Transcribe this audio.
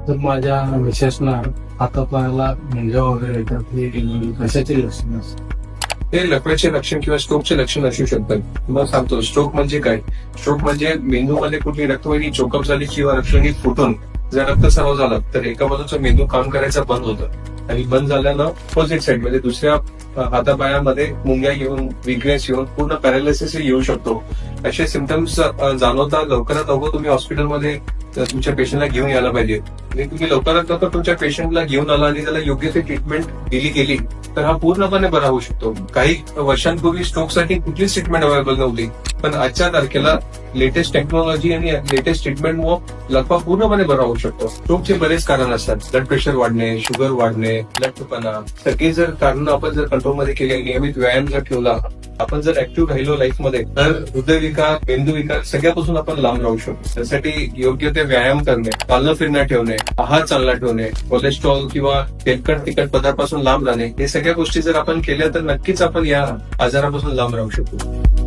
तर माझ्या मिसेसना हातापायाला मुंग्या वगैरे येतात, हे कशाचे लक्षण असतात? हे लकवाचे लक्षण किंवा स्ट्रोकचे लक्षण असू शकतात. मग सांगतो, स्ट्रोक म्हणजे काय? स्ट्रोक म्हणजे मेंदूमध्ये कुठली रक्तवाहिनी चोकअप झाली किंवा रक्तवाहिनी फुटून जर रक्तस्राव झाला तर एका बाजूचा मेंदू काम करायचा बंद होतं आणि बंद झाल्यानं अपोजिट साईड म्हणजे दुसऱ्या हातापायामध्ये मुंग्या येऊन, विकनेस येऊन पूर्ण पॅरालिसिस येऊ शकतो. असे सिमटम्स जाणवता लवकरात लवकर तुम्ही हॉस्पिटलमध्ये तुमच्या पेशंटला घेऊन यायला पाहिजे. आणि तुम्ही लवकरात लवकर तुमच्या पेशंटला घेऊन आला आणि त्याला योग्य ते ट्रीटमेंट दिली गेली तर हा पूर्णपणे बरा होऊ शकतो. काही वर्षांपूर्वी स्ट्रोकसाठी कुठलीच ट्रीटमेंट अवेलेबल नव्हती, पण आजच्या तारखेला लेटेस्ट टेक्नॉलॉजी आणि लेटेस्ट ट्रीटमेंटमुळे लकवा पूर्णपणे बरा होऊ शकतो. स्ट्रोकचे बरेच कारण असतात. ब्लड प्रेशर वाढणे, शुगर वाढणे, लठ्ठपणा, सगळी जर कारण आपण जर कंट्रोलमध्ये केले, नियमित व्यायाम जर ठेवला, आपण जर ऍक्टिव्ह राहिलो लाईफमध्ये, तर हृदयविकार, मेंदूविकार सगळ्यापासून आपण लांब राहू शकतो. त्यासाठी योग्य ते व्यायाम करणे, चालणं फिरणं ठेवणे, आहार चांगला ठेवणे, कोलेस्ट्रॉल किंवा तेलकट तिखट पदार्थापासून लांब राहणे, हे सगळ्या गोष्टी जर आपण केल्या तर नक्कीच आपण या आजारापासून लांब राहू शकतो.